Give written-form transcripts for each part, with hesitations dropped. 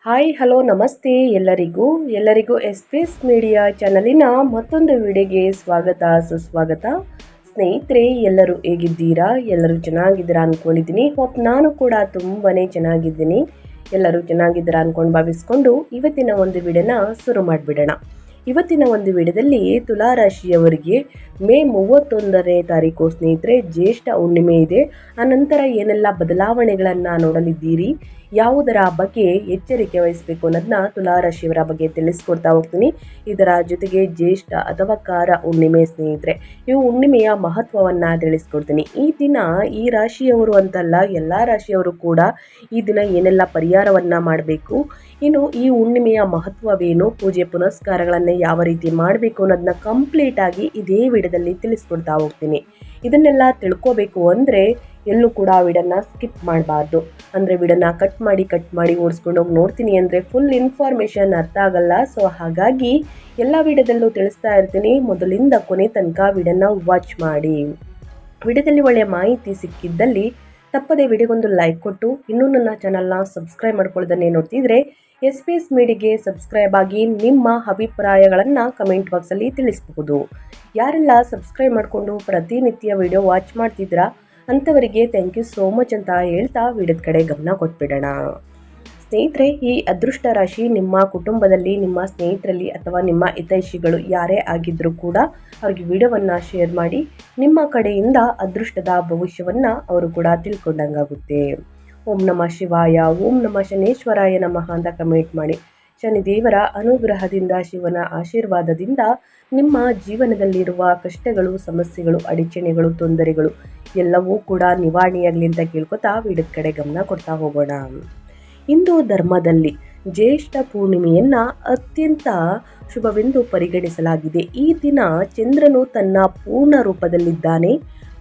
Hi hello ನಮಸ್ತೆ ಎಲ್ಲರಿಗೂ S P S media ಚಾನಲಿನ ಮತ್ತೊಂದು ವಿಡಿಯೋಗೆ ಸ್ವಾಗತ ಸುಸ್ವಾಗತ. ಸ್ನೇಹಿತರೆ, ಎಲ್ಲರೂ ಹೇಗಿದ್ದೀರಾ? ಎಲ್ಲರೂ ಚೆನ್ನಾಗಿದ್ದೀರಾ ಅಂದ್ಕೊಂಡಿದ್ದೀನಿ. ನಾನು ಕೂಡ ತುಂಬಾ ಚೆನ್ನಾಗಿದ್ದೀನಿ. ಎಲ್ಲರೂ ಚೆನ್ನಾಗಿದ್ದೀರಾ ಅಂದ್ಕೊಂಡು ಭಾವಿಸ್ಕೊಂಡು ಇವತ್ತಿನ ಒಂದು ವಿಡಿಯೋನ ಶುರು ಮಾಡಿಬಿಡೋಣ. ಇವತ್ತಿನ ಒಂದು ವಿಡಿಯೋದಲ್ಲಿ ತುಲಾ ರಾಶಿಯವರಿಗೆ ಮೇ 31ನೇ ತಾರೀಕು ಸ್ನೇಹಿತರೆ ಜ್ಯೇಷ್ಠ ಹುಣ್ಣಿಮೆ ಇದೆ. ಆನಂತರ ಏನೆಲ್ಲ ಬದಲಾವಣೆಗಳನ್ನು ನೋಡಲಿದ್ದೀರಿ, ಯಾವುದರ ಬಗ್ಗೆ ಎಚ್ಚರಿಕೆ ವಹಿಸಬೇಕು ಅನ್ನೋದನ್ನ ತುಲಾರಾಶಿಯವರ ಬಗ್ಗೆ ತಿಳಿಸ್ಕೊಡ್ತಾ ಹೋಗ್ತೀನಿ. ಇದರ ಜೊತೆಗೆ ಜ್ಯೇಷ್ಠ ಅಥವಾ ಕಾರ ಹುಣ್ಣಿಮೆ ಸ್ನೇಹಿತರೆ, ಇವು ಹುಣ್ಣಿಮೆಯ ಮಹತ್ವವನ್ನು ತಿಳಿಸ್ಕೊಡ್ತೀನಿ. ಈ ದಿನ ಈ ರಾಶಿಯವರು ಅಂತಲ್ಲ, ಎಲ್ಲ ರಾಶಿಯವರು ಕೂಡ ಈ ದಿನ ಏನೆಲ್ಲ ಪರಿಹಾರವನ್ನು ಮಾಡಬೇಕು, ಇನ್ನು ಈ ಹುಣ್ಣಿಮೆಯ ಮಹತ್ವವೇನು, ಪೂಜೆ ಪುನಸ್ಕಾರಗಳನ್ನು ಯಾವ ರೀತಿ ಮಾಡಬೇಕು ಅನ್ನೋದನ್ನ ಕಂಪ್ಲೀಟ್ ಆಗಿ ಇದೇ ವಿಡಿಯೋದಲ್ಲಿ ತಿಳಿಸ್ಕೊಡ್ತಾ ಹೋಗ್ತೀನಿ. ಇದನ್ನೆಲ್ಲ ತಿಳ್ಕೋಬೇಕು ಅಂದರೆ ಎಲ್ಲೂ ಕೂಡ ವಿಡಿಯೋನ ಸ್ಕಿಪ್ ಮಾಡಬಾರ್ದು. ಅಂದರೆ ವಿಡಿಯೋನ ಕಟ್ ಮಾಡಿ ಓಡಿಸ್ಕೊಂಡು ಹೋಗಿ ನೋಡ್ತೀನಿ ಅಂದರೆ ಫುಲ್ ಇನ್ಫಾರ್ಮೇಷನ್ ಅರ್ಥ ಆಗಲ್ಲ. ಸೊ ಹಾಗಾಗಿ ಎಲ್ಲ ವಿಡಿಯೋದಲ್ಲೂ ತಿಳಿಸ್ತಾ ಇರ್ತೀನಿ, ಮೊದಲಿಂದ ಕೊನೆ ತನಕ ವಿಡಿಯೋನ ವಾಚ್ ಮಾಡಿ. ವಿಡಿಯೋದಲ್ಲಿ ಒಳ್ಳೆಯ ಮಾಹಿತಿ ಸಿಕ್ಕಿದ್ದಲ್ಲಿ ತಪ್ಪದೆ ವಿಡಿಯೋಗೊಂದು ಲೈಕ್ ಕೊಟ್ಟು ಇನ್ನೂ ನನ್ನ ಚಾನಲ್ನ ಸಬ್ಸ್ಕ್ರೈಬ್ ಮಾಡ್ಕೊಳ್ಳೋದನ್ನೇ ನೋಡ್ತಿದ್ರೆ ಎಸ್ ಪಿ ಎಸ್ ಮೀಡಿಯಾಗೆ ಸಬ್ಸ್ಕ್ರೈಬ್ ಆಗಿ ನಿಮ್ಮ ಅಭಿಪ್ರಾಯಗಳನ್ನು ಕಮೆಂಟ್ ಬಾಕ್ಸಲ್ಲಿ ತಿಳಿಸಬಹುದು. ಯಾರೆಲ್ಲ ಸಬ್ಸ್ಕ್ರೈಬ್ ಮಾಡಿಕೊಂಡು ಪ್ರತಿನಿತ್ಯ ವಿಡಿಯೋ ವಾಚ್ ಮಾಡ್ತಿದ್ರಾ ಅಂಥವರಿಗೆ ಥ್ಯಾಂಕ್ ಯು ಸೋ ಮಚ್ ಅಂತ ಹೇಳ್ತಾ ವಿಡಿಯೋದ ಕಡೆ ಗಮನ ಕೊಟ್ಬಿಡೋಣ. ಸ್ನೇಹಿತರೆ, ಈ ಅದೃಷ್ಟ ರಾಶಿ ನಿಮ್ಮ ಕುಟುಂಬದಲ್ಲಿ, ನಿಮ್ಮ ಸ್ನೇಹಿತರಲ್ಲಿ ಅಥವಾ ನಿಮ್ಮ ಹಿತೈಷಿಗಳು ಯಾರೇ ಆಗಿದ್ದರೂ ಕೂಡ ಅವ್ರಿಗೆ ವಿಡಿಯೋವನ್ನು ಶೇರ್ ಮಾಡಿ. ನಿಮ್ಮ ಕಡೆಯಿಂದ ಅದೃಷ್ಟದ ಭವಿಷ್ಯವನ್ನು ಅವರು ಕೂಡ ತಿಳ್ಕೊಂಡಂಗಾಗುತ್ತೆ. ಓಂ ನಮಃ ಶಿವಾಯ, ಓಂ ನಮಃ ಶನೇಶ್ವರಾಯ ನಮಃ ಅಂತ ಕಮೆಂಟ್ ಮಾಡಿ. ಶನಿದೇವರ ಅನುಗ್ರಹದಿಂದ, ಶಿವನ ಆಶೀರ್ವಾದದಿಂದ ನಿಮ್ಮ ಜೀವನದಲ್ಲಿರುವ ಕಷ್ಟಗಳು, ಸಮಸ್ಯೆಗಳು, ಅಡಚಣೆಗಳು, ತೊಂದರೆಗಳು ಎಲ್ಲವೂ ಕೂಡ ನಿವಾರಣೆಯಾಗಲಿ ಅಂತ ಕೇಳ್ಕೊತಾ ವಿಡಿಯೋದ ಕಡೆ ಗಮನ ಕೊಡ್ತಾ ಹೋಗೋಣ. ಹಿಂದೂ ಧರ್ಮದಲ್ಲಿ ಜ್ಯೇಷ್ಠ ಪೂರ್ಣಿಮೆಯನ್ನು ಅತ್ಯಂತ ಶುಭವೆಂದು ಪರಿಗಣಿಸಲಾಗಿದೆ. ಈ ದಿನ ಚಂದ್ರನು ತನ್ನ ಪೂರ್ಣ ರೂಪದಲ್ಲಿದ್ದಾನೆ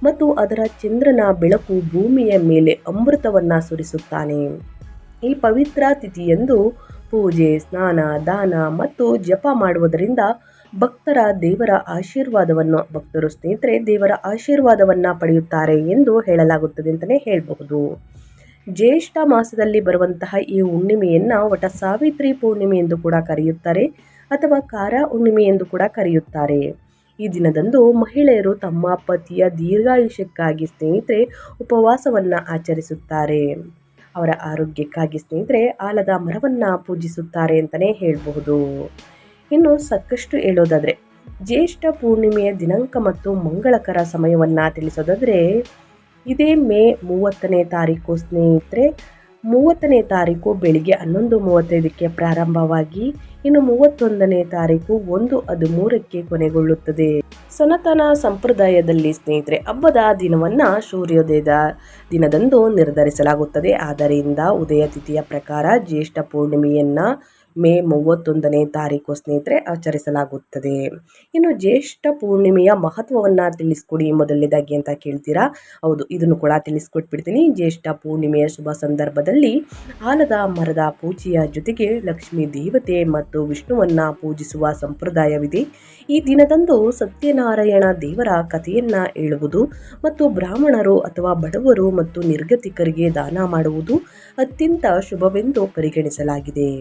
ಮತ್ತು ಅದರ ಚಂದ್ರನ ಬೆಳಕು ಭೂಮಿಯ ಮೇಲೆ ಅಮೃತವನ್ನು ಸುರಿಸುತ್ತಾನೆ. ಈ ಪವಿತ್ರ ತಿಥಿಯಂದು ಪೂಜೆ, ಸ್ನಾನ, ದಾನ ಮತ್ತು ಜಪ ಮಾಡುವುದರಿಂದ ಭಕ್ತರು ಸ್ನೇಹಿತರೆ ದೇವರ ಆಶೀರ್ವಾದವನ್ನು ಪಡೆಯುತ್ತಾರೆ ಎಂದು ಹೇಳಲಾಗುತ್ತದೆ ಅಂತಲೇ ಹೇಳಬಹುದು. ಜ್ಯೇಷ್ಠ ಮಾಸದಲ್ಲಿ ಬರುವಂತಹ ಈ ಹುಣ್ಣಿಮೆಯನ್ನು ವಟ ಸಾವಿತ್ರಿ ಪೂರ್ಣಿಮೆ ಎಂದು ಕೂಡ ಕರೆಯುತ್ತಾರೆ ಅಥವಾ ಕಾರ ಹುಣ್ಣಿಮೆ ಎಂದು ಕೂಡ ಕರೆಯುತ್ತಾರೆ. ಈ ದಿನದಂದು ಮಹಿಳೆಯರು ತಮ್ಮ ಪತಿಯ ದೀರ್ಘಾಯುಷ್ಯಕ್ಕಾಗಿ ಸ್ನೇಹಿತರೆ ಉಪವಾಸವನ್ನು ಆಚರಿಸುತ್ತಾರೆ. ಅವರ ಆರೋಗ್ಯಕ್ಕಾಗಿ ಸ್ನೇಹಿತರೆ ಆಲದ ಮರವನ್ನು ಪೂಜಿಸುತ್ತಾರೆ ಅಂತಲೇ ಹೇಳಬಹುದು. ಇನ್ನು ಸಾಕಷ್ಟು ಹೇಳೋದಾದರೆ ಜ್ಯೇಷ್ಠ ಪೂರ್ಣಿಮೆಯ ದಿನಾಂಕ ಮತ್ತು ಮಂಗಳಕರ ಸಮಯವನ್ನು ತಿಳಿಸೋದಾದರೆ ಇದೇ ಮೇ 30ನೇ ತಾರೀಕು ಸ್ನೇಹಿತರೆ. 30ನೇ ತಾರೀಕು ಬೆಳಿಗ್ಗೆ 11:35ಕ್ಕೆ ಪ್ರಾರಂಭವಾಗಿ ಇನ್ನು 31ನೇ ತಾರೀಕು 1:13ಕ್ಕೆ ಕೊನೆಗೊಳ್ಳುತ್ತದೆ. ಸನಾತನ ಸಂಪ್ರದಾಯದಲ್ಲಿ ಸ್ನೇಹಿತರೆ ಹಬ್ಬದ ದಿನವನ್ನು ಸೂರ್ಯೋದಯದ ದಿನದಂದು ನಿರ್ಧರಿಸಲಾಗುತ್ತದೆ. ಆದ್ದರಿಂದ ಉದಯ ತಿಥಿಯ ಪ್ರಕಾರ ಜ್ಯೇಷ್ಠ ಪೂರ್ಣಿಮೆಯನ್ನು ಮೇ 31ನೇ ತಾರೀಕು ಸ್ನೇಹಿತರೆ ಆಚರಿಸಲಾಗುತ್ತದೆ. ಇನ್ನು ಜ್ಯೇಷ್ಠ ಪೂರ್ಣಿಮೆಯ ಮಹತ್ವವನ್ನು ತಿಳಿಸ್ಕೊಡಿ ಮೊದಲನೇದಾಗಿ ಅಂತ ಕೇಳ್ತೀರಾ. ಹೌದು, ಇದನ್ನು ಕೂಡ ತಿಳಿಸ್ಕೊಟ್ಬಿಡ್ತೀನಿ. ಜ್ಯೇಷ್ಠ ಪೂರ್ಣಿಮೆಯ ಶುಭ ಸಂದರ್ಭದಲ್ಲಿ ಆಲದ ಮರದ ಪೂಜೆಯ ಜೊತೆಗೆ ಲಕ್ಷ್ಮೀ ದೇವತೆ ಮತ್ತು ವಿಷ್ಣುವನ್ನು ಪೂಜಿಸುವ ಸಂಪ್ರದಾಯವಿದೆ. ಈ ದಿನದಂದು ಸತ್ಯನಾರಾಯಣ ದೇವರ ಕಥೆಯನ್ನು ಹೇಳುವುದು ಮತ್ತು ಬ್ರಾಹ್ಮಣರು ಅಥವಾ ಬಡವರು ಮತ್ತು ನಿರ್ಗತಿಕರಿಗೆ ದಾನ ಮಾಡುವುದು ಅತ್ಯಂತ ಶುಭವೆಂದು ಪರಿಗಣಿಸಲಾಗಿದೆ.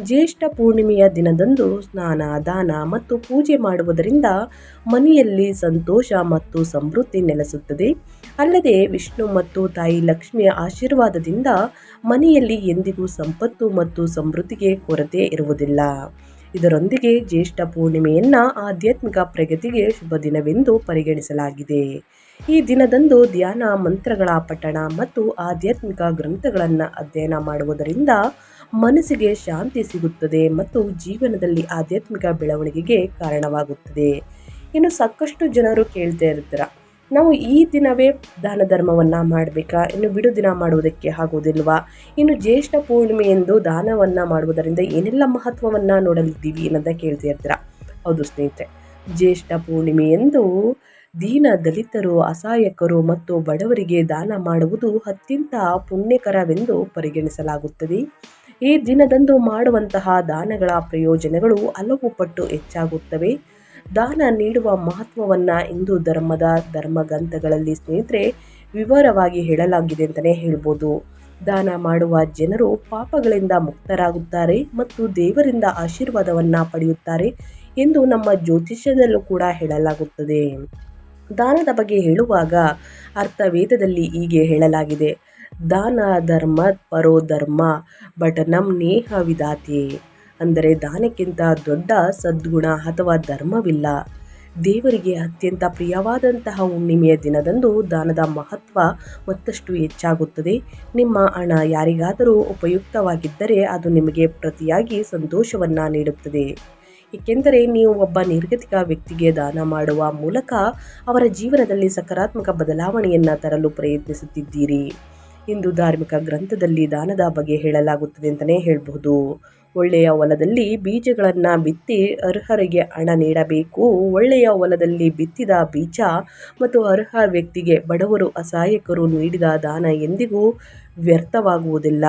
ಜ್ಯೇಷ್ಠ ಪೂರ್ಣಿಮೆಯ ದಿನದಂದು ಸ್ನಾನ, ದಾನ ಮತ್ತು ಪೂಜೆ ಮಾಡುವುದರಿಂದ ಮನೆಯಲ್ಲಿ ಸಂತೋಷ ಮತ್ತು ಸಮೃದ್ಧಿ ನೆಲೆಸುತ್ತದೆ. ಅಲ್ಲದೆ ವಿಷ್ಣು ಮತ್ತು ತಾಯಿ ಲಕ್ಷ್ಮಿಯ ಆಶೀರ್ವಾದದಿಂದ ಮನೆಯಲ್ಲಿ ಎಂದಿಗೂ ಸಂಪತ್ತು ಮತ್ತು ಸಮೃದ್ಧಿಗೆ ಕೊರತೆ ಇರುವುದಿಲ್ಲ. ಇದರೊಂದಿಗೆ ಜ್ಯೇಷ್ಠ ಪೂರ್ಣಿಮೆಯನ್ನು ಆಧ್ಯಾತ್ಮಿಕ ಪ್ರಗತಿಗೆ ಶುಭ ದಿನವೆಂದು ಪರಿಗಣಿಸಲಾಗಿದೆ. ಈ ದಿನದಂದು ಧ್ಯಾನ, ಮಂತ್ರಗಳ ಪಠಣ ಮತ್ತು ಆಧ್ಯಾತ್ಮಿಕ ಗ್ರಂಥಗಳನ್ನು ಅಧ್ಯಯನ ಮಾಡುವುದರಿಂದ ಮನಸ್ಸಿಗೆ ಶಾಂತಿ ಸಿಗುತ್ತದೆ ಮತ್ತು ಜೀವನದಲ್ಲಿ ಆಧ್ಯಾತ್ಮಿಕ ಬೆಳವಣಿಗೆಗೆ ಕಾರಣವಾಗುತ್ತದೆ. ಇನ್ನು ಸಾಕಷ್ಟು ಜನರು ಕೇಳ್ತಾ ಇರ್ತಾರೆ, ನಾವು ಈ ದಿನವೇ ದಾನ ಧರ್ಮವನ್ನು ಮಾಡಬೇಕಾ, ಇನ್ನು ಬಿಡು ದಿನ ಮಾಡುವುದಕ್ಕೆ ಆಗೋದಿಲ್ವಾ, ಇನ್ನು ಜ್ಯೇಷ್ಠ ಪೂರ್ಣಿಮೆ ಎಂದು ದಾನವನ್ನು ಮಾಡುವುದರಿಂದ ಏನೆಲ್ಲ ಮಹತ್ವವನ್ನು ನೋಡಲಿದ್ದೀವಿ ಅನ್ನೋದನ್ನ ಕೇಳ್ತಾ ಇರ್ತೀರ. ಹೌದು ಸ್ನೇಹಿತರೆ, ಜ್ಯೇಷ್ಠ ಪೂರ್ಣಿಮೆ ಎಂದು ದೀನ ದಲಿತರು, ಅಸಹಾಯಕರು ಮತ್ತು ಬಡವರಿಗೆ ದಾನ ಮಾಡುವುದು ಅತ್ಯಂತ ಪುಣ್ಯಕರವೆಂದು ಪರಿಗಣಿಸಲಾಗುತ್ತದೆ. ಈ ದಿನದಂದು ಮಾಡುವಂತಹ ದಾನಗಳ ಪ್ರಯೋಜನಗಳು ಹಲವು ಪಟ್ಟು ಹೆಚ್ಚಾಗುತ್ತವೆ. ದಾನ ನೀಡುವ ಮಹತ್ವವನ್ನು ಹಿಂದೂ ಧರ್ಮದ ಧರ್ಮಗ್ರಂಥಗಳಲ್ಲಿ ಸ್ನೇಹಿತರೆ ವಿವರವಾಗಿ ಹೇಳಲಾಗಿದೆ ಅಂತಲೇ ಹೇಳ್ಬೋದು. ದಾನ ಮಾಡುವ ಜನರು ಪಾಪಗಳಿಂದ ಮುಕ್ತರಾಗುತ್ತಾರೆ ಮತ್ತು ದೇವರಿಂದ ಆಶೀರ್ವಾದವನ್ನು ಪಡೆಯುತ್ತಾರೆ ಎಂದು ನಮ್ಮ ಜ್ಯೋತಿಷ್ಯದಲ್ಲೂ ಕೂಡ ಹೇಳಲಾಗುತ್ತದೆ. ದಾನದ ಬಗ್ಗೆ ಹೇಳುವಾಗ ಅರ್ಥವೇದದಲ್ಲಿ ಹೀಗೆ ಹೇಳಲಾಗಿದೆ: ದಾನ ಧರ್ಮ ಪರೋ ಧರ್ಮ ಬಟನಂ ನೇಹ ವಿಧಾತೆ. ಅಂದರೆ ದಾನಕ್ಕಿಂತ ದೊಡ್ಡ ಸದ್ಗುಣ ಅಥವಾ ಧರ್ಮವಿಲ್ಲ. ದೇವರಿಗೆ ಅತ್ಯಂತ ಪ್ರಿಯವಾದಂತಹ ಹುಣ್ಣಿಮೆಯ ದಿನದಂದು ದಾನದ ಮಹತ್ವ ಮತ್ತಷ್ಟು ಹೆಚ್ಚಾಗುತ್ತದೆ. ನಿಮ್ಮ ಹಣ ಯಾರಿಗಾದರೂ ಉಪಯುಕ್ತವಾಗಿದ್ದರೆ ಅದು ನಿಮಗೆ ಪ್ರತಿಯಾಗಿ ಸಂತೋಷವನ್ನು ನೀಡುತ್ತದೆ. ಏಕೆಂದರೆ ನೀವು ಒಬ್ಬ ನಿರ್ಗತಿಕ ವ್ಯಕ್ತಿಗೆ ದಾನ ಮಾಡುವ ಮೂಲಕ ಅವರ ಜೀವನದಲ್ಲಿ ಸಕಾರಾತ್ಮಕ ಬದಲಾವಣೆಯನ್ನು ತರಲು ಪ್ರಯತ್ನಿಸುತ್ತಿದ್ದೀರಿ. ಇಂದು ಧಾರ್ಮಿಕ ಗ್ರಂಥದಲ್ಲಿ ದಾನದ ಬಗ್ಗೆ ಹೇಳಲಾಗುತ್ತದೆ ಅಂತಲೇ ಹೇಳಬಹುದು. ಒಳ್ಳೆಯ ಹೊಲದಲ್ಲಿ ಬೀಜಗಳನ್ನು ಬಿತ್ತಿ ಅರ್ಹರಿಗೆ ಹಣ ನೀಡಬೇಕು. ಒಳ್ಳೆಯ ಹೊಲದಲ್ಲಿ ಬಿತ್ತಿದ ಬೀಜ ಮತ್ತು ಅರ್ಹ ವ್ಯಕ್ತಿಗೆ ಬಡವರು ಅಸಹಾಯಕರು ನೀಡಿದ ದಾನ ಎಂದಿಗೂ ವ್ಯರ್ಥವಾಗುವುದಿಲ್ಲ.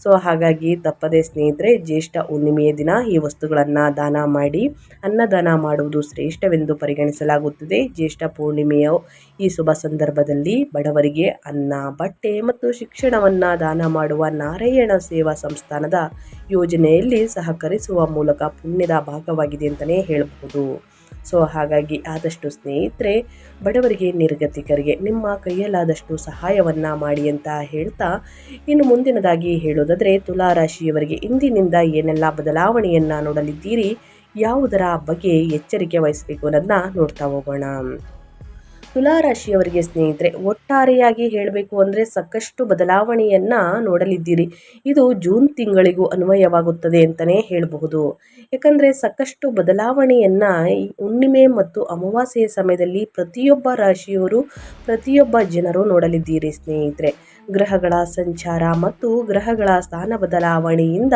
ಸೊ ಹಾಗಾಗಿ ತಪ್ಪದೆ ಸ್ನೇಹಿತರೆ, ಜ್ಯೇಷ್ಠ ಹುಣ್ಣಿಮೆಯ ದಿನ ಈ ವಸ್ತುಗಳನ್ನು ದಾನ ಮಾಡಿ. ಅನ್ನದಾನ ಮಾಡುವುದು ಶ್ರೇಷ್ಠವೆಂದು ಪರಿಗಣಿಸಲಾಗುತ್ತದೆ. ಜ್ಯೇಷ್ಠ ಪೂರ್ಣಿಮೆಯ ಈ ಶುಭ ಸಂದರ್ಭದಲ್ಲಿ ಬಡವರಿಗೆ ಅನ್ನ, ಬಟ್ಟೆ ಮತ್ತು ಶಿಕ್ಷಣವನ್ನು ದಾನ ಮಾಡುವ ನಾರಾಯಣ ಸೇವಾ ಸಂಸ್ಥಾನದ ಯೋಜನೆಯಲ್ಲಿ ಸಹಕರಿಸುವ ಮೂಲಕ ಪುಣ್ಯದ ಭಾಗವಾಗಿದೆ ಅಂತಲೇ ಹೇಳಬಹುದು. ಸೊ ಹಾಗಾಗಿ ಆದಷ್ಟು ಸ್ನೇಹಿತರೆ, ಬಡವರಿಗೆ, ನಿರ್ಗತಿಕರಿಗೆ ನಿಮ್ಮ ಕೈಯಲ್ಲಾದಷ್ಟು ಸಹಾಯವನ್ನು ಮಾಡಿ ಅಂತ ಹೇಳ್ತಾ, ಇನ್ನು ಮುಂದಿನದಾಗಿ ಹೇಳೋದಾದರೆ ತುಲಾ ರಾಶಿಯವರಿಗೆ ಇಂದಿನಿಂದ ಏನೆಲ್ಲ ಬದಲಾವಣೆಯನ್ನು ನೋಡಲಿದ್ದೀರಿ, ಯಾವುದರ ಬಗ್ಗೆ ಎಚ್ಚರಿಕೆ ವಹಿಸಬೇಕು ಅನ್ನೋದನ್ನ ನೋಡ್ತಾ ಹೋಗೋಣ. ತುಲಾರಾಶಿಯವರಿಗೆ ಸ್ನೇಹಿತರೆ, ಒಟ್ಟಾರೆಯಾಗಿ ಹೇಳಬೇಕು ಅಂದರೆ ಸಾಕಷ್ಟು ಬದಲಾವಣೆಯನ್ನು ನೋಡಲಿದ್ದೀರಿ. ಇದು ಜೂನ್ ತಿಂಗಳಿಗೂ ಅನ್ವಯವಾಗುತ್ತದೆ ಅಂತಲೇ ಹೇಳಬಹುದು. ಯಾಕಂದರೆ ಸಾಕಷ್ಟು ಬದಲಾವಣೆಯನ್ನು ಹುಣ್ಣಿಮೆ ಮತ್ತು ಅಮಾವಾಸ್ಯೆಯ ಸಮಯದಲ್ಲಿ ಪ್ರತಿಯೊಬ್ಬ ರಾಶಿಯವರು, ಪ್ರತಿಯೊಬ್ಬ ಜನರು ನೋಡಲಿದ್ದೀರಿ ಸ್ನೇಹಿತರೆ. ಗ್ರಹಗಳ ಸಂಚಾರ ಮತ್ತು ಗ್ರಹಗಳ ಸ್ಥಾನ ಬದಲಾವಣೆಯಿಂದ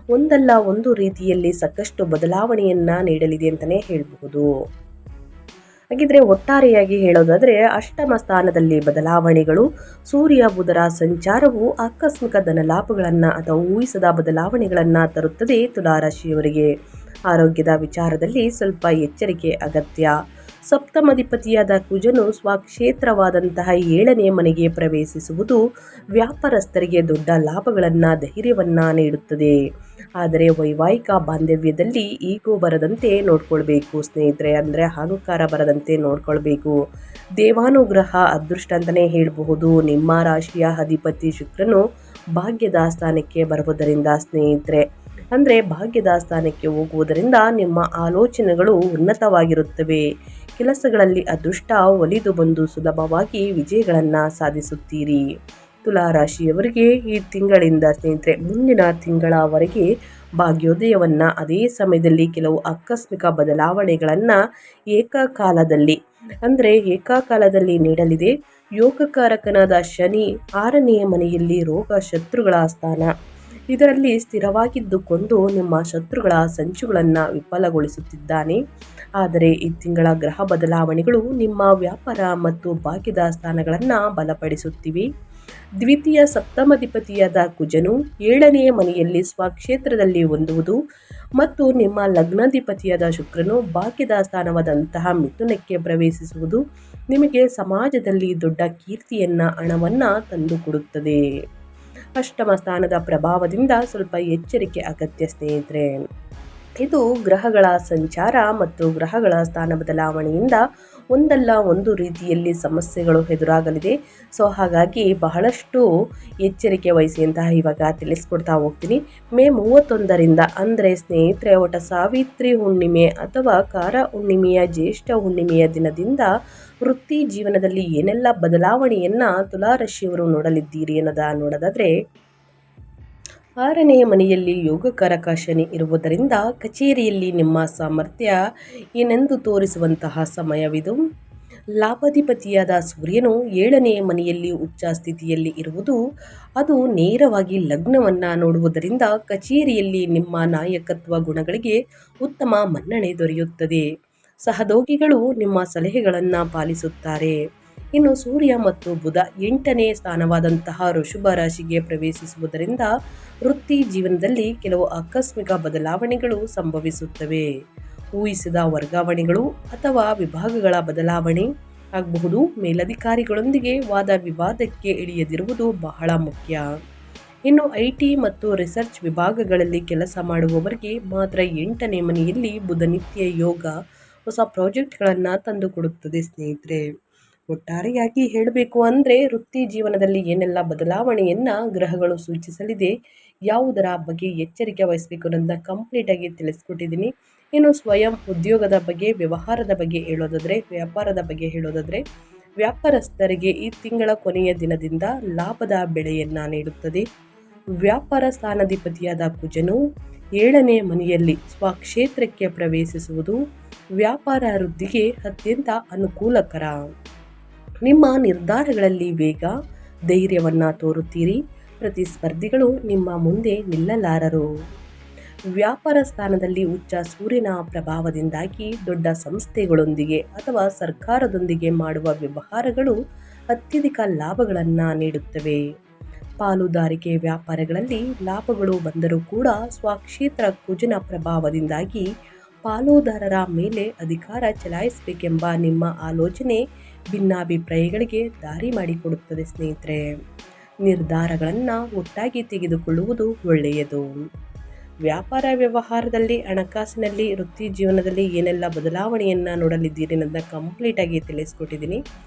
ಒಂದಲ್ಲ ಒಂದು ರೀತಿಯಲ್ಲಿ ಸಾಕಷ್ಟು ಬದಲಾವಣೆಯನ್ನು ನೀಡಲಿದೆ ಅಂತಲೇ ಹೇಳಬಹುದು. ಹಾಗಿದ್ರೆ ಒಟ್ಟಾರೆಯಾಗಿ ಹೇಳೋದಾದರೆ ಅಷ್ಟಮ ಸ್ಥಾನದಲ್ಲಿ ಬದಲಾವಣೆಗಳು, ಸೂರ್ಯ ಬುಧರ ಸಂಚಾರವು ಆಕಸ್ಮಿಕ ಧನಲಾಭಗಳನ್ನು ಅಥವಾ ಊಹಿಸದ ಬದಲಾವಣೆಗಳನ್ನು ತರುತ್ತದೆ. ತುಲಾರಾಶಿಯವರಿಗೆ ಆರೋಗ್ಯದ ವಿಚಾರದಲ್ಲಿ ಸ್ವಲ್ಪ ಎಚ್ಚರಿಕೆ ಅಗತ್ಯ. ಸಪ್ತಮಾಧಿಪತಿಯಾದ ಕುಜನು ಸ್ವಕ್ಷೇತ್ರವಾದಂತಹ 7ನೇ ಮನೆಗೆ ಪ್ರವೇಶಿಸುವುದು ವ್ಯಾಪಾರಸ್ಥರಿಗೆ ದೊಡ್ಡ ಲಾಭಗಳನ್ನು, ಧೈರ್ಯವನ್ನು ನೀಡುತ್ತದೆ. ಆದರೆ ವೈವಾಹಿಕ ಬಾಂಧವ್ಯದಲ್ಲಿ ಈಗೋ ಬರದಂತೆ ನೋಡ್ಕೊಳ್ಬೇಕು ಸ್ನೇಹಿತರೆ. ಅಂದರೆ ಅಹಂಕಾರ ಬರದಂತೆ ನೋಡ್ಕೊಳ್ಬೇಕು. ದೇವಾನುಗ್ರಹ ಅದೃಷ್ಟ ಅಂತಲೇ ಹೇಳಬಹುದು. ನಿಮ್ಮ ರಾಶಿಯ ಅಧಿಪತಿ ಶುಕ್ರನು ಭಾಗ್ಯದ ಸ್ಥಾನಕ್ಕೆ ಬರುವುದರಿಂದ ಸ್ನೇಹಿತರೆ, ಅಂದರೆ ಭಾಗ್ಯದ ಸ್ಥಾನಕ್ಕೆ ಹೋಗುವುದರಿಂದ ನಿಮ್ಮ ಆಲೋಚನೆಗಳು ಉನ್ನತವಾಗಿರುತ್ತವೆ. ಕೆಲಸಗಳಲ್ಲಿ ಅದೃಷ್ಟ ಒಲಿದು ಬಂದು ಸುಲಭವಾಗಿ ವಿಜಯಗಳನ್ನು ಸಾಧಿಸುತ್ತೀರಿ. ತುಲಾರಾಶಿಯವರಿಗೆ ಈ ತಿಂಗಳಿಂದ ಸ್ನೇಹಿತರೆ ಮುಂದಿನ ತಿಂಗಳವರೆಗೆ ಭಾಗ್ಯೋದಯವನ್ನು, ಅದೇ ಸಮಯದಲ್ಲಿ ಕೆಲವು ಆಕಸ್ಮಿಕ ಬದಲಾವಣೆಗಳನ್ನು ಏಕಕಾಲದಲ್ಲಿ ನೀಡಲಿದೆ. ಯೋಗಕಾರಕನಾದ ಶನಿ 6ನೇ ಮನೆಯಲ್ಲಿ ರೋಗ ಶತ್ರುಗಳ ಸ್ಥಾನ. ಇದರಲ್ಲಿ ಸ್ಥಿರವಾಗಿದ್ದುಕೊಂಡು ನಿಮ್ಮ ಶತ್ರುಗಳ ಸಂಚುಗಳನ್ನು ವಿಫಲಗೊಳಿಸುತ್ತಿದ್ದಾನೆ. ಆದರೆ ಈ ತಿಂಗಳ ಗ್ರಹ ಬದಲಾವಣೆಗಳು ನಿಮ್ಮ ವ್ಯಾಪಾರ ಮತ್ತು ಭಾಗ್ಯದ ಸ್ಥಾನಗಳನ್ನು ಬಲಪಡಿಸುತ್ತಿವೆ. ದ್ವಿತೀಯ ಸಪ್ತಮಾಧಿಪತಿಯಾದ ಕುಜನು 7ನೇ ಮನೆಯಲ್ಲಿ ಸ್ವಕ್ಷೇತ್ರದಲ್ಲಿ ಹೊಂದುವುದು ಮತ್ತು ನಿಮ್ಮ ಲಗ್ನಾಧಿಪತಿಯಾದ ಶುಕ್ರನು ಭಾಗ್ಯದ ಸ್ಥಾನವಾದಂತಹ ಮಿಥುನಕ್ಕೆ ಪ್ರವೇಶಿಸುವುದು ನಿಮಗೆ ಸಮಾಜದಲ್ಲಿ ದೊಡ್ಡ ಕೀರ್ತಿಯನ್ನು, ಹಣವನ್ನು ತಂದುಕೊಡುತ್ತದೆ. ಅಷ್ಟಮ ಸ್ಥಾನದ ಪ್ರಭಾವದಿಂದ ಸ್ವಲ್ಪ ಎಚ್ಚರಿಕೆ ಅಗತ್ಯ ಸ್ನೇಹಿತರೆ. ಇದು ಗ್ರಹಗಳ ಸಂಚಾರ ಮತ್ತು ಗ್ರಹಗಳ ಸ್ಥಾನ ಬದಲಾವಣೆಯಿಂದ ಒಂದಲ್ಲ ಒಂದು ರೀತಿಯಲ್ಲಿ ಸಮಸ್ಯೆಗಳು ಎದುರಾಗಲಿದೆ. ಸೊ ಹಾಗಾಗಿ ಬಹಳಷ್ಟು ಎಚ್ಚರಿಕೆ ವಹಿಸಿ ಅಂತ ಇವಾಗ ತಿಳಿಸ್ಕೊಡ್ತಾ ಹೋಗ್ತೀನಿ. ಮೇ 31ರಿಂದ ಅಂದರೆ ಸ್ನೇಹಿತರೆ ಒಟ್ಟ ಸಾವಿತ್ರಿ ಹುಣ್ಣಿಮೆ ಅಥವಾ ಕಾರ ಹುಣ್ಣಿಮೆಯ ಜ್ಯೇಷ್ಠ ಹುಣ್ಣಿಮೆಯ ದಿನದಿಂದ ವೃತ್ತಿ ಜೀವನದಲ್ಲಿ ಏನೆಲ್ಲ ಬದಲಾವಣೆಯನ್ನು ತುಲಾರಾಶಿಯವರು ನೋಡಲಿದ್ದೀರಿ ನೋಡೋದಾದರೆ, 6ನೇ ಮನೆಯಲ್ಲಿ ಯೋಗಕಾರಕ ಶನಿ ಇರುವುದರಿಂದ ಕಚೇರಿಯಲ್ಲಿ ನಿಮ್ಮ ಸಾಮರ್ಥ್ಯ ಏನೆಂದು ತೋರಿಸುವಂತಹ ಸಮಯವಿದು. ಲಾಭಾಧಿಪತಿಯಾದ ಸೂರ್ಯನು 7ನೇ ಮನೆಯಲ್ಲಿ ಉಚ್ಚ ಸ್ಥಿತಿಯಲ್ಲಿ ಇರುವುದು, ಅದು ನೇರವಾಗಿ ಲಗ್ನವನ್ನು ನೋಡುವುದರಿಂದ ಕಚೇರಿಯಲ್ಲಿ ನಿಮ್ಮ ನಾಯಕತ್ವ ಗುಣಗಳಿಗೆ ಉತ್ತಮ ಮನ್ನಣೆ ದೊರೆಯುತ್ತದೆ. ಸಹೋದ್ಯೋಗಿಗಳು ನಿಮ್ಮ ಸಲಹೆಗಳನ್ನು ಪಾಲಿಸುತ್ತಾರೆ. ಇನ್ನು ಸೂರ್ಯ ಮತ್ತು ಬುಧ 8ನೇ ಸ್ಥಾನವಾದಂತಹ ವೃಷಭ ರಾಶಿಗೆ ಪ್ರವೇಶಿಸುವುದರಿಂದ ವೃತ್ತಿ ಜೀವನದಲ್ಲಿ ಕೆಲವು ಆಕಸ್ಮಿಕ ಬದಲಾವಣೆಗಳು ಸಂಭವಿಸುತ್ತವೆ. ಊಹಿಸಿದ ವರ್ಗಾವಣೆಗಳು ಅಥವಾ ವಿಭಾಗಗಳ ಬದಲಾವಣೆ ಆಗಬಹುದು. ಮೇಲಧಿಕಾರಿಗಳೊಂದಿಗೆ ವಾದ ವಿವಾದಕ್ಕೆ ಇಳಿಯದಿರುವುದು ಬಹಳ ಮುಖ್ಯ. ಇನ್ನು IT ಮತ್ತು ರಿಸರ್ಚ್ ವಿಭಾಗಗಳಲ್ಲಿ ಕೆಲಸ ಮಾಡುವವರಿಗೆ ಮಾತ್ರ 8ನೇ ಮನೆಯಲ್ಲಿ ಬುಧ ನಿತ್ಯ ಯೋಗ ಹೊಸ ಪ್ರಾಜೆಕ್ಟ್ಗಳನ್ನು ತಂದುಕೊಡುತ್ತದೆ ಸ್ನೇಹಿತರೆ. ಒಟ್ಟಾರೆಯಾಗಿ ಹೇಳಬೇಕು ಅಂದರೆ ವೃತ್ತಿ ಜೀವನದಲ್ಲಿ ಏನೆಲ್ಲ ಬದಲಾವಣೆಯನ್ನು ಗ್ರಹಗಳು ಸೂಚಿಸಲಿದೆ, ಯಾವುದರ ಬಗ್ಗೆ ಎಚ್ಚರಿಕೆ ವಹಿಸಬೇಕು ಅನ್ನೋದನ್ನ ಕಂಪ್ಲೀಟಾಗಿ ತಿಳಿಸ್ಕೊಟ್ಟಿದ್ದೀನಿ. ಇನ್ನು ಸ್ವಯಂ ಉದ್ಯೋಗದ ಬಗ್ಗೆ, ವ್ಯಾಪಾರದ ಬಗ್ಗೆ ಹೇಳೋದಾದರೆ ವ್ಯಾಪಾರಸ್ಥರಿಗೆ ಈ ತಿಂಗಳ ಕೊನೆಯ ದಿನದಿಂದ ಲಾಭದ ಬೆಳೆಯನ್ನು ನೀಡುತ್ತದೆ. ವ್ಯಾಪಾರ ಸ್ಥಾನಾಧಿಪತಿಯಾದ ಕುಜನು 7ನೇ ಮನೆಯಲ್ಲಿ ಸ್ವಕ್ಷೇತ್ರಕ್ಕೆ ಪ್ರವೇಶಿಸುವುದು ವ್ಯಾಪಾರ ವೃದ್ಧಿಗೆ ಅತ್ಯಂತ ಅನುಕೂಲಕರ. ನಿಮ್ಮ ನಿರ್ಧಾರಗಳಲ್ಲಿ ವೇಗ, ಧೈರ್ಯವನ್ನು ತೋರುತ್ತೀರಿ. ಪ್ರತಿಸ್ಪರ್ಧಿಗಳು ನಿಮ್ಮ ಮುಂದೆ ನಿಲ್ಲಲಾರರು. ವ್ಯಾಪಾರ ಸ್ಥಾನದಲ್ಲಿ ಉಚ್ಚ ಸೂರ್ಯನ ಪ್ರಭಾವದಿಂದಾಗಿ ದೊಡ್ಡ ಸಂಸ್ಥೆಗಳೊಂದಿಗೆ ಅಥವಾ ಸರ್ಕಾರದೊಂದಿಗೆ ಮಾಡುವ ವ್ಯವಹಾರಗಳು ಅತ್ಯಧಿಕ ಲಾಭಗಳನ್ನು ನೀಡುತ್ತವೆ. ಪಾಲುದಾರಿಕೆ ವ್ಯಾಪಾರಗಳಲ್ಲಿ ಲಾಭಗಳು ಬಂದರೂ ಕೂಡ ಸ್ವಕ್ಷೇತ್ರ ಕುಜನ ಪ್ರಭಾವದಿಂದಾಗಿ ಪಾಲುದಾರರ ಮೇಲೆ ಅಧಿಕಾರ ಚಲಾಯಿಸಬೇಕೆಂಬ ನಿಮ್ಮ ಆಲೋಚನೆ ಭಿನ್ನಾಭಿಪ್ರಾಯಗಳಿಗೆ ದಾರಿ ಮಾಡಿಕೊಡುತ್ತದೆ ಸ್ನೇಹಿತರೆ. ನಿರ್ಧಾರಗಳನ್ನು ಒಟ್ಟಾಗಿ ತೆಗೆದುಕೊಳ್ಳುವುದು ಒಳ್ಳೆಯದು. ವ್ಯಾಪಾರ ವ್ಯವಹಾರದಲ್ಲಿ, ಹಣಕಾಸಿನಲ್ಲಿ, ವೃತ್ತಿ ಜೀವನದಲ್ಲಿ ಏನೆಲ್ಲ ಬದಲಾವಣೆಯನ್ನು ನೋಡಲಿದ್ದೀರಿ ಅನ್ನೋದನ್ನ ಕಂಪ್ಲೀಟಾಗಿ ತಿಳಿಸ್ಕೊಟ್ಟಿದ್ದೀನಿ.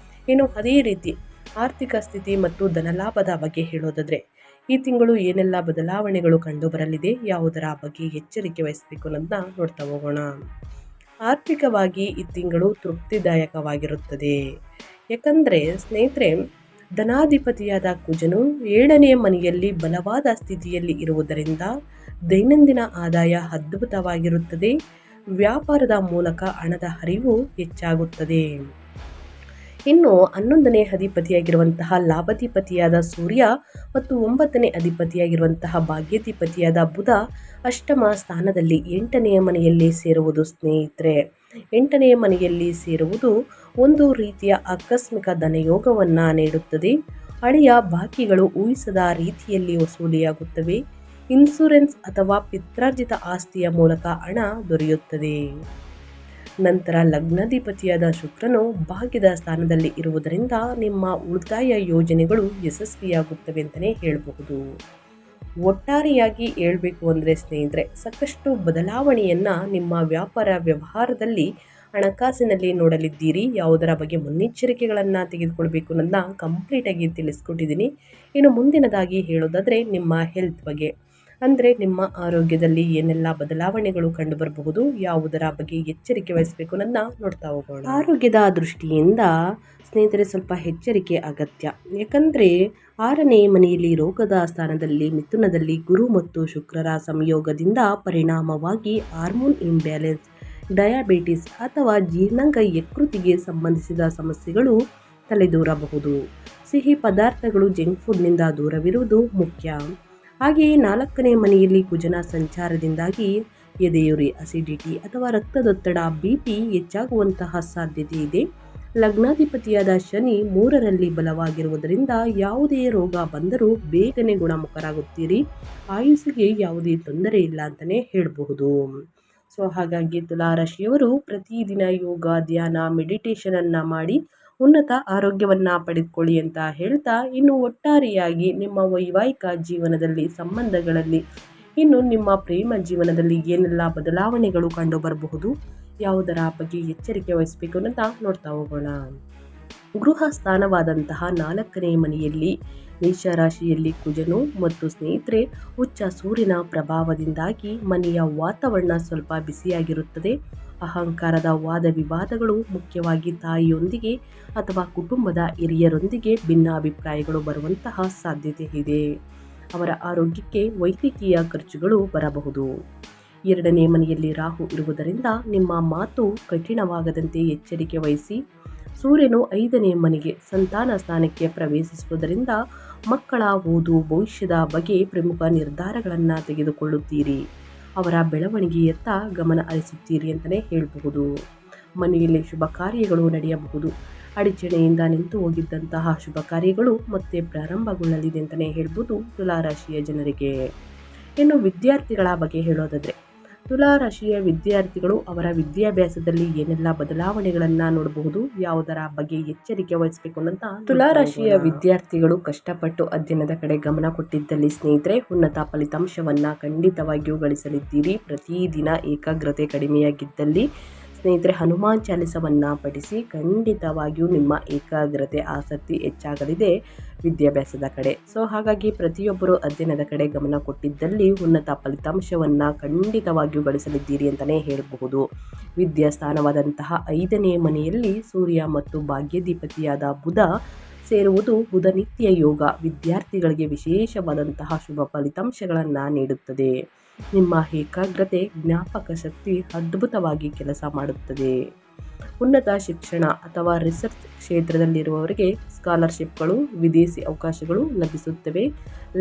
ಇನ್ನು ಅದೇ ರೀತಿ ಆರ್ಥಿಕ ಸ್ಥಿತಿ ಮತ್ತು ಧನಲಾಭದ ಬಗ್ಗೆ ಹೇಳೋದಾದರೆ ಈ ತಿಂಗಳು ಏನೆಲ್ಲ ಬದಲಾವಣೆಗಳು ಕಂಡು ಬರಲಿದೆ, ಯಾವುದರ ಬಗ್ಗೆ ಎಚ್ಚರಿಕೆ ವಹಿಸಬೇಕು ಅನ್ನೋದನ್ನ ನೋಡ್ತಾ ಹೋಗೋಣ. ಆರ್ಥಿಕವಾಗಿ ಈ ತಿಂಗಳು ತೃಪ್ತಿದಾಯಕವಾಗಿರುತ್ತದೆ. ಯಾಕಂದರೆ ಸ್ನೇಹಿತರೆ, ಧನಾಧಿಪತಿಯಾದ ಕುಜನು 7ನೇ ಮನೆಯಲ್ಲಿ ಬಲವಾದ ಸ್ಥಿತಿಯಲ್ಲಿ ಇರುವುದರಿಂದ ದೈನಂದಿನ ಆದಾಯ ಅದ್ಭುತವಾಗಿರುತ್ತದೆ. ವ್ಯಾಪಾರದ ಮೂಲಕ ಹಣದ ಹರಿವು ಹೆಚ್ಚಾಗುತ್ತದೆ. ಇನ್ನು 11ನೇ ಅಧಿಪತಿಯಾಗಿರುವಂತಹ ಲಾಭಾಧಿಪತಿಯಾದ ಸೂರ್ಯ ಮತ್ತು 9ನೇ ಅಧಿಪತಿಯಾಗಿರುವಂತಹ ಭಾಗ್ಯಾಧಿಪತಿಯಾದ ಬುಧ ಅಷ್ಟಮ ಸ್ಥಾನದಲ್ಲಿ 8ನೇ ಮನೆಯಲ್ಲಿ ಸೇರುವುದು ಸ್ನೇಹಿತರೆ. 8ನೇ ಮನೆಯಲ್ಲಿ ಸೇರುವುದು ಒಂದು ರೀತಿಯ ಆಕಸ್ಮಿಕ ಧನಯೋಗವನ್ನು ನೀಡುತ್ತದೆ. ಹಳೆಯ ಬಾಕಿಗಳು ಊಹಿಸದ ರೀತಿಯಲ್ಲಿ ವಸೂಲಿಯಾಗುತ್ತವೆ. ಇನ್ಶೂರೆನ್ಸ್ ಅಥವಾ ಪಿತ್ರಾರ್ಜಿತ ಆಸ್ತಿಯ ಮೂಲಕ ಹಣ ದೊರೆಯುತ್ತದೆ. ನಂತರ ಲಗ್ನಾಧಿಪತಿಯಾದ ಶುಕ್ರನು ಭಾಗ್ಯದ ಸ್ಥಾನದಲ್ಲಿ ಇರುವುದರಿಂದ ನಿಮ್ಮ ಉಳಿತಾಯ ಯೋಜನೆಗಳು ಯಶಸ್ವಿಯಾಗುತ್ತವೆ ಅಂತಲೇ ಹೇಳಬಹುದು. ಒಟ್ಟಾರೆಯಾಗಿ ಹೇಳಬೇಕು ಅಂದರೆ ಸ್ನೇಹಿತರೆ, ಸಾಕಷ್ಟು ಬದಲಾವಣೆಯನ್ನು ನಿಮ್ಮ ವ್ಯಾಪಾರ ವ್ಯವಹಾರದಲ್ಲಿ, ಹಣಕಾಸಿನಲ್ಲಿ ನೋಡಲಿದ್ದೀರಿ. ಯಾವುದರ ಬಗ್ಗೆ ಮುನ್ನೆಚ್ಚರಿಕೆಗಳನ್ನು ತೆಗೆದುಕೊಳ್ಬೇಕು ಅನ್ನೋದನ್ನ ಕಂಪ್ಲೀಟಾಗಿ ತಿಳಿಸ್ಕೊಟ್ಟಿದ್ದೀನಿ. ಇನ್ನು ಮುಂದಿನದಾಗಿ ಹೇಳೋದಾದರೆ ನಿಮ್ಮ ಹೆಲ್ತ್ ಬಗ್ಗೆ, ಅಂದರೆ ನಿಮ್ಮ ಆರೋಗ್ಯದಲ್ಲಿ ಏನೆಲ್ಲ ಬದಲಾವಣೆಗಳು ಕಂಡು ಬರಬಹುದು, ಯಾವುದರ ಬಗ್ಗೆ ಎಚ್ಚರಿಕೆ ವಹಿಸಬೇಕು ಅನ್ನೋದನ್ನ ನೋಡ್ತಾ ಹೋಗೋಣ. ಆರೋಗ್ಯದ ದೃಷ್ಟಿಯಿಂದ ಸ್ನೇಹಿತರೆ ಸ್ವಲ್ಪ ಎಚ್ಚರಿಕೆ ಅಗತ್ಯ. ಯಾಕಂದರೆ 6ನೇ ಮನೆಯಲ್ಲಿ ರೋಗದ ಸ್ಥಾನದಲ್ಲಿ ಮಿಥುನದಲ್ಲಿ ಗುರು ಮತ್ತು ಶುಕ್ರರ ಸಂಯೋಗದಿಂದ ಪರಿಣಾಮವಾಗಿ ಹಾರ್ಮೋನ್ ಇಂಬ್ಯಾಲೆನ್ಸ್, ಡಯಾಬಿಟಿಸ್ ಅಥವಾ ಜೀರ್ಣಾಂಗ ಯಕೃತಿಗೆ ಸಂಬಂಧಿಸಿದ ಸಮಸ್ಯೆಗಳು ತಲೆದೂರಬಹುದು. ಸಿಹಿ ಪದಾರ್ಥಗಳು, ಜಂಕ್ ಫುಡ್ನಿಂದ ದೂರವಿರುವುದು ಮುಖ್ಯ. ಹಾಗೆಯೇ 4ನೇ ಮನೆಯಲ್ಲಿ ಕುಜನ ಸಂಚಾರದಿಂದಾಗಿ ಎದೆಯುರಿ, ಅಸಿಡಿಟಿ ಅಥವಾ ರಕ್ತದೊತ್ತಡ, BP ಹೆಚ್ಚಾಗುವಂತಹ ಸಾಧ್ಯತೆ ಇದೆ. ಲಗ್ನಾಧಿಪತಿಯಾದ ಶನಿ 3ರಲ್ಲಿ ಬಲವಾಗಿರುವುದರಿಂದ ಯಾವುದೇ ರೋಗ ಬಂದರೂ ಬೇಗನೆ ಗುಣಮುಖರಾಗುತ್ತೀರಿ. ಆಯುಸ್ಸಿಗೆ ಯಾವುದೇ ತೊಂದರೆ ಇಲ್ಲ ಅಂತಲೇ ಹೇಳಬಹುದು. ಸೊ ಹಾಗಾಗಿ ತುಲಾರಾಶಿಯವರು ಪ್ರತಿದಿನ ಯೋಗ, ಧ್ಯಾನ, ಮೆಡಿಟೇಷನನ್ನು ಮಾಡಿ ಉನ್ನತ ಆರೋಗ್ಯವನ್ನು ಪಡೆದುಕೊಳ್ಳಿ ಅಂತ ಹೇಳ್ತಾ, ಇನ್ನು ಒಟ್ಟಾರೆಯಾಗಿ ನಿಮ್ಮ ವೈವಾಹಿಕ ಜೀವನದಲ್ಲಿ, ಸಂಬಂಧಗಳಲ್ಲಿ, ಇನ್ನು ನಿಮ್ಮ ಪ್ರೇಮ ಜೀವನದಲ್ಲಿ ಏನೆಲ್ಲ ಬದಲಾವಣೆಗಳು ಕಂಡು ಬರಬಹುದು, ಯಾವುದರ ಬಗ್ಗೆ ಎಚ್ಚರಿಕೆ ವಹಿಸಬೇಕು ಅಂತ ನೋಡ್ತಾ ಹೋಗೋಣ. ಗೃಹ ಸ್ಥಾನವಾದಂತಹ 4ನೇ ಮನೆಯಲ್ಲಿ ಮೇಷರಾಶಿಯಲ್ಲಿ ಕುಜನು ಮತ್ತು ಸ್ನೇಹಿತರೆ ಉಚ್ಚ ಸೂರ್ಯನ ಪ್ರಭಾವದಿಂದಾಗಿ ಮನೆಯ ವಾತಾವರಣ ಸ್ವಲ್ಪ ಬಿಸಿಯಾಗಿರುತ್ತದೆ. ಅಹಂಕಾರದ ವಾದ ವಿವಾದಗಳು, ಮುಖ್ಯವಾಗಿ ತಾಯಿಯೊಂದಿಗೆ ಅಥವಾ ಕುಟುಂಬದ ಹಿರಿಯರೊಂದಿಗೆ ಭಿನ್ನಾಭಿಪ್ರಾಯಗಳು ಬರುವಂತಹ ಸಾಧ್ಯತೆ ಇದೆ. ಅವರ ಆರೋಗ್ಯಕ್ಕೆ ವೈದ್ಯಕೀಯ ಖರ್ಚುಗಳು ಬರಬಹುದು. 2ನೇ ಮನೆಯಲ್ಲಿ ರಾಹು ಇರುವುದರಿಂದ ನಿಮ್ಮ ಮಾತು ಕಠಿಣವಾಗದಂತೆ ಎಚ್ಚರಿಕೆ ವಹಿಸಿ. ಸೂರ್ಯನು 5ನೇ ಮನೆಗೆ ಸಂತಾನ ಸ್ಥಾನಕ್ಕೆ ಪ್ರವೇಶಿಸುವುದರಿಂದ ಮಕ್ಕಳ ಓದು, ಭವಿಷ್ಯದ ಬಗ್ಗೆ ಪ್ರಮುಖ ನಿರ್ಧಾರಗಳನ್ನು ತೆಗೆದುಕೊಳ್ಳುತ್ತೀರಿ. ಅವರ ಬೆಳವಣಿಗೆಯತ್ತ ಗಮನ ಹರಿಸುತ್ತೀರಿ ಅಂತಲೇ ಹೇಳಬಹುದು. ಮನೆಯಲ್ಲಿ ಶುಭ ಕಾರ್ಯಗಳು ನಡೆಯಬಹುದು. ಅಡಚಣೆಯಿಂದ ನಿಂತು ಹೋಗಿದ್ದಂತಹ ಶುಭ ಕಾರ್ಯಗಳು ಮತ್ತೆ ಪ್ರಾರಂಭಗೊಳ್ಳಲಿದೆ ಅಂತಲೇ ಹೇಳ್ಬೋದು ತುಲಾರಾಶಿಯ ಜನರಿಗೆ. ಇನ್ನು ವಿದ್ಯಾರ್ಥಿಗಳ ಬಗ್ಗೆ ಹೇಳೋದಾದರೆ ತುಲಾ ರಾಶಿಯ ವಿದ್ಯಾರ್ಥಿಗಳು ಅವರ ವಿದ್ಯಾಭ್ಯಾಸದಲ್ಲಿ ಏನೆಲ್ಲ ಬದಲಾವಣೆಗಳನ್ನ ನೋಡಬಹುದು, ಯಾವುದರ ಬಗ್ಗೆ ಎಚ್ಚರಿಕೆ ವಹಿಸಬೇಕು ಅಂತ ತುಲಾ ರಾಶಿಯ ವಿದ್ಯಾರ್ಥಿಗಳು ಕಷ್ಟಪಟ್ಟು ಅಧ್ಯಯನದ ಕಡೆ ಗಮನ ಕೊಟ್ಟಿದ್ದಲ್ಲಿ ಸ್ನೇಹಿತರೆ ಉನ್ನತ ಫಲಿತಾಂಶವನ್ನ ಖಂಡಿತವಾಗಿಯೂ ಗಳಿಸಲಿದ್ದೀರಿ. ಪ್ರತಿದಿನ ಏಕಾಗ್ರತೆ ಕಡಿಮೆಯಾಗಿದ್ದಲ್ಲಿ ಸ್ನೇಹಿತರೆ ಹನುಮಾನ್ ಚಾಲಿಸವನ್ನ ಪಠಿಸಿ. ಖಂಡಿತವಾಗಿಯೂ ನಿಮ್ಮ ಏಕಾಗ್ರತೆ ಆಸಕ್ತಿ ಹೆಚ್ಚಾಗಲಿದೆ ವಿದ್ಯಾಭ್ಯಾಸದ ಕಡೆ. ಸೊ ಹಾಗಾಗಿ ಪ್ರತಿಯೊಬ್ಬರು ಅಧ್ಯಯನದ ಕಡೆ ಗಮನ ಕೊಟ್ಟಿದ್ದಲ್ಲಿ ಉನ್ನತ ಫಲಿತಾಂಶವನ್ನ ಖಂಡಿತವಾಗಿಯೂ ಗಳಿಸಲಿದ್ದೀರಿ ಅಂತಲೇ ಹೇಳಬಹುದು. ವಿದ್ಯಾಸ್ಥಾನವಾದಂತಹ 5ನೇ ಮನೆಯಲ್ಲಿ ಸೂರ್ಯ ಮತ್ತು ಭಾಗ್ಯಾಧಿಪತಿಯಾದ ಬುಧ ಸೇರುವುದು ಬುಧನಿತ್ಯ ಯೋಗ ವಿದ್ಯಾರ್ಥಿಗಳಿಗೆ ವಿಶೇಷವಾದಂತಹ ಶುಭ ಫಲಿತಾಂಶಗಳನ್ನು ನೀಡುತ್ತದೆ. ನಿಮ್ಮ ಏಕಾಗ್ರತೆ ಜ್ಞಾಪಕ ಶಕ್ತಿ ಅದ್ಭುತವಾಗಿ ಕೆಲಸ ಮಾಡುತ್ತದೆ. ಉನ್ನತ ಶಿಕ್ಷಣ ಅಥವಾ ರಿಸರ್ಚ್ ಕ್ಷೇತ್ರದಲ್ಲಿರುವವರಿಗೆ ಸ್ಕಾಲರ್ಶಿಪ್ಗಳು, ವಿದೇಶಿ ಅವಕಾಶಗಳು ಲಭಿಸುತ್ತವೆ.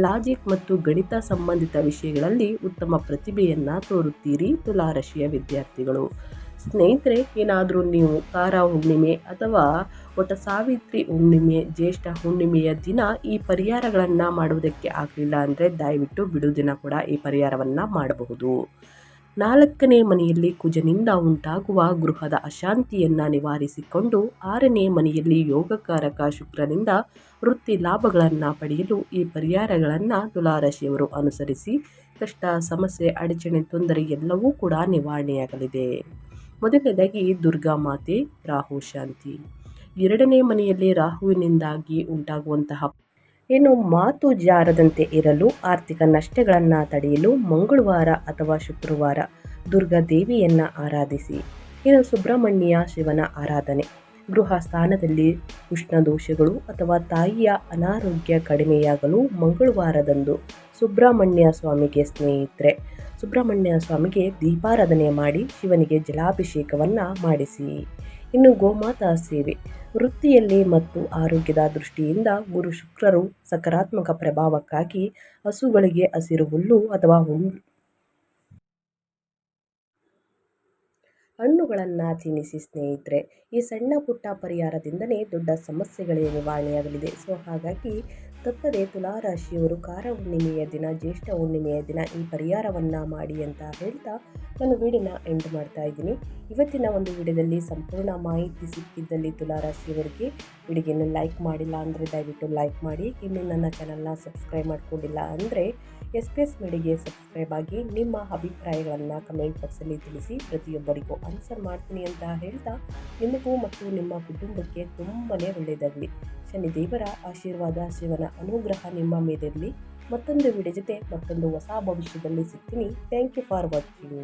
ಲಾಜಿಕ್ ಮತ್ತು ಗಣಿತ ಸಂಬಂಧಿತ ವಿಷಯಗಳಲ್ಲಿ ಉತ್ತಮ ಪ್ರತಿಭೆಯನ್ನು ತೋರುತ್ತೀರಿ ತುಲಾರಾಶಿಯ ವಿದ್ಯಾರ್ಥಿಗಳು. ಸ್ನೇಹಿತರೆ, ಏನಾದರೂ ನೀವು ಕಾರ ಹುಣ್ಣಿಮೆ ಅಥವಾ ವಟಸಾವಿತ್ರಿ ಹುಣ್ಣಿಮೆ, ಜ್ಯೇಷ್ಠ ಹುಣ್ಣಿಮೆಯ ದಿನ ಈ ಪರಿಹಾರಗಳನ್ನು ಮಾಡುವುದಕ್ಕೆ ಆಗಲಿಲ್ಲ ಅಂದರೆ ದಯವಿಟ್ಟು ಬಿಡುದಿನ ಕೂಡ ಈ ಪರಿಹಾರವನ್ನು ಮಾಡಬಹುದು. 4ನೇ ಮನೆಯಲ್ಲಿ ಕುಜನಿಂದ ಉಂಟಾಗುವ ಗೃಹದ ಅಶಾಂತಿಯನ್ನು ನಿವಾರಿಸಿಕೊಂಡು 6ನೇ ಮನೆಯಲ್ಲಿ ಯೋಗಕಾರಕ ಶುಕ್ರನಿಂದ ವೃತ್ತಿ ಲಾಭಗಳನ್ನು ಪಡೆಯಲು ಈ ಪರಿಹಾರಗಳನ್ನು ತುಲಾರಾಶಿಯವರು ಅನುಸರಿಸಿ ಕಷ್ಟ, ಸಮಸ್ಯೆ, ಅಡಚಣೆ, ತೊಂದರೆ ಎಲ್ಲವೂ ಕೂಡ ನಿವಾರಣೆಯಾಗಲಿದೆ. ಮೊದಲನೇದಾಗಿ ದುರ್ಗಾ ಮಾತೆ ರಾಹು ಶಾಂತಿ. 2ನೇ ಮನೆಯಲ್ಲಿ ರಾಹುವಿನಿಂದಾಗಿ ಉಂಟಾಗುವಂತಹ ಮಾತು ಜಾರದಂತೆ ಇರಲು, ಆರ್ಥಿಕ ನಷ್ಟಗಳನ್ನು ತಡೆಯಲು ಮಂಗಳವಾರ ಅಥವಾ ಶುಕ್ರವಾರ ದುರ್ಗಾ ದೇವಿಯನ್ನು ಆರಾಧಿಸಿ. ಸುಬ್ರಹ್ಮಣ್ಯ ಶಿವನ ಆರಾಧನೆ. ಗೃಹ ಸ್ಥಾನದಲ್ಲಿ ಉಷ್ಣದೋಷಗಳು ಅಥವಾ ತಾಯಿಯ ಅನಾರೋಗ್ಯ ಕಡಿಮೆಯಾಗಲು ಮಂಗಳವಾರದಂದು ಸುಬ್ರಹ್ಮಣ್ಯ ಸ್ವಾಮಿಗೆ ಸ್ನೇಹಿತರೆ ಸುಬ್ರಹ್ಮಣ್ಯ ಸ್ವಾಮಿಗೆ ದೀಪಾರಾಧನೆ ಮಾಡಿ ಶಿವನಿಗೆ ಜಲಾಭಿಷೇಕವನ್ನು ಮಾಡಿಸಿ. ಗೋಮಾತಾ ಸೇವೆ. ವೃತ್ತಿಯಲ್ಲಿ ಮತ್ತು ಆರೋಗ್ಯದ ದೃಷ್ಟಿಯಿಂದ ಗುರು ಶುಕ್ರರು ಸಕಾರಾತ್ಮಕ ಪ್ರಭಾವಕ್ಕಾಗಿ ಹಸುಗಳಿಗೆ ಹಸಿರು ಹುಲ್ಲು ಅಥವಾ ಹಣ್ಣುಗಳನ್ನು ತಿನ್ನಿಸಿ ಸ್ನೇಹಿತರೆ. ಈ ಸಣ್ಣ ಪುಟ್ಟ ಪರಿಹಾರದಿಂದಲೇ ದೊಡ್ಡ ಸಮಸ್ಯೆಗಳೇ ನಿವಾರಣೆಯಾಗಲಿದೆ. ಸೊ ಹಾಗಾಗಿ ತಪ್ಪದೆ ತುಲಾರಾಶಿಯವರು ಕಾರ ಹುಣ್ಣಿಮೆಯ ದಿನ, ಜ್ಯೇಷ್ಠ ಹುಣ್ಣಿಮೆಯ ದಿನ ಈ ಪರಿಹಾರವನ್ನು ಮಾಡಿ ಅಂತ ಹೇಳ್ತಾ ನಾನು ವಿಡಿಯೋನ ಎಂಡ್ ಮಾಡ್ತಾ ಇದ್ದೀನಿ. ಇವತ್ತಿನ ಒಂದು ವಿಡಿಯೋದಲ್ಲಿ ಸಂಪೂರ್ಣ ಮಾಹಿತಿ ಸಿಕ್ಕಿದ್ದಲ್ಲಿ ತುಲಾರಾಶಿಯವರಿಗೆ ವಿಡಿಯೋನ ಲೈಕ್ ಮಾಡಿಲ್ಲ ಅಂದರೆ ದಯವಿಟ್ಟು ಲೈಕ್ ಮಾಡಿ. ಇನ್ನು ನನ್ನ ಚಾನಲ್ನ ಸಬ್ಸ್ಕ್ರೈಬ್ ಮಾಡ್ಕೊಂಡಿಲ್ಲ ಅಂದರೆ SPS ಮೀಡಿಯಾಗೆ ಸಬ್ಸ್ಕ್ರೈಬ್ ಆಗಿ ನಿಮ್ಮ ಅಭಿಪ್ರಾಯಗಳನ್ನು ಕಮೆಂಟ್ ಬಾಕ್ಸಲ್ಲಿ ತಿಳಿಸಿ. ಪ್ರತಿಯೊಬ್ಬರಿಗೂ ಆನ್ಸರ್ ಮಾಡ್ತೀನಿ ಅಂತ ಹೇಳ್ತಾ ನಿಮಗೂ ಮತ್ತು ನಿಮ್ಮ ಕುಟುಂಬಕ್ಕೆ ತುಂಬನೇ ಒಳ್ಳೆಯದಾಗಲಿ. ಶನಿದೇವರ ಆಶೀರ್ವಾದ, ಶಿವನ ಅನುಗ್ರಹ ನಿಮ್ಮ ಮೇಲಿರಲಿ. ಮತ್ತೊಂದು ವಿಡಿಯೋ ಜೊತೆ ಮತ್ತೊಂದು ಹೊಸ ಭವಿಷ್ಯದಲ್ಲಿ ಸಿಗ್ತೀನಿ. Thank you for watching.